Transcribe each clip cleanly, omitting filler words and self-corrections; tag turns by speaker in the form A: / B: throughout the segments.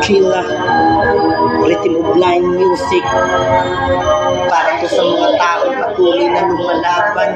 A: Chilla, Rhythm of Blind Music, para to sa mga taong patuloy na lumalaban.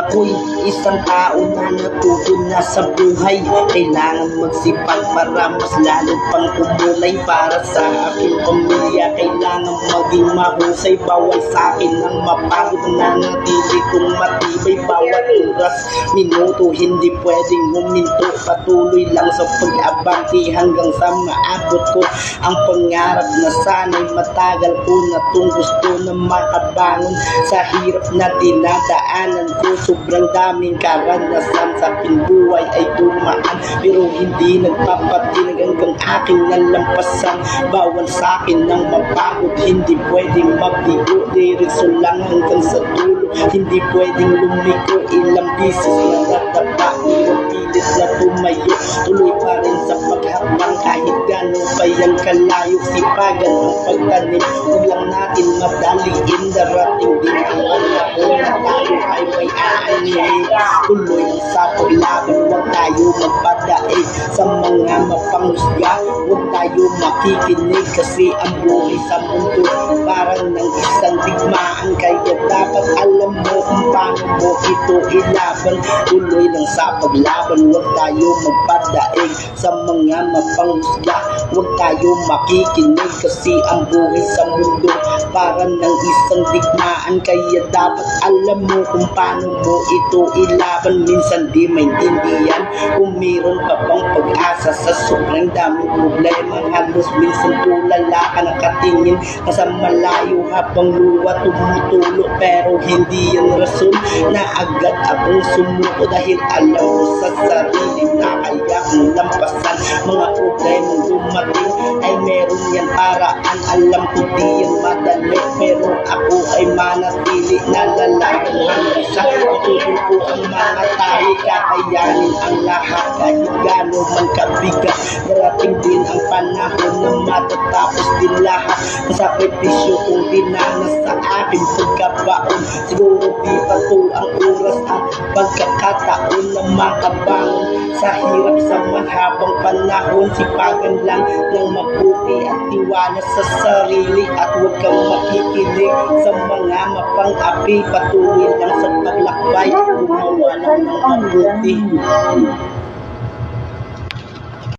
A: Ako'y isang tao na natuto na sa buhay. Kailangan magsipag para mas lalo pang umulay. Para sa aking pamilya kailangan maging mahusay. Bawal sa akin ang mapagod na natili kong matibay. Bawat oras, minuto, hindi pwedeng huminto. Patuloy lang sa pag-abante hanggang sa maabot ko ang pangarap na sana'y matagal ko na itong gusto na makabangon. Sa hirap na dinadaanan ko, sobrang daming karanasan sa pinbuhay ay dumaan, pero hindi nagpapatinag hanggang aking nalampasan. Bawal sa akin ng mapagod, hindi pwedeng mabigo. Diretso lang hanggang sa dulo, hindi pwedeng lumiko. Ilang bisis na natapa, ilang pilit na tumayo. Tuloy pa rin sa paghakbang kahit gano'n pa yan kalayo. Sipagan ang pagtanim, huwag lang natin madaliin. Darating din ang panahon na tayo ay may aanin. Tuloy sa paglaban, huwag tayo magpadaig sa mga mapanghusga. Huwag tayo makikinig kasi ang buhay sa mundo parang ng isang digmaan. Kaya dapat alam mo kung paano mo ito ilaban. Tuloy lang sa paglaban, huwag tayo magpadaig sa mga mapanghusga. Huwag tayo makikinig kasi ang buhay sa mundo parang ng isang digmaan. Kaya dapat alam mo kung paano mo ito ilaban. Minsan di maintindihan kung meron ka bang pag-asa sa sobrang daming problema. Halos minsan tulala ka nakatingin nasa malayo habang luwa tumutulo. Pero hindi yan rason na agad akong sumuko, dahil alam ko sa sarili na kaya kong lampasan mga problemang dumating. Ay meron yan paraan, alam ko di yan madali, pero ako ay manatili na lalaban hanggang sa tutulong ko ang mga tayo. Kakayanin ang lahat kahit gano'n man kabigat. Darating din ang panahon na matatapos din lahat ng sakripisyo kong dinanas sa aking pagkabaon. Siguro di pa to ang oras at pagkakataon na makabangon sa hirap sa mahabang panahon. Sipagan lang ng mabuti at tiwala sa sarili at huwag kang makikinig sa mga mapang-api. Patuloy lang sa paglakbay, gumawa lang ng mabuti.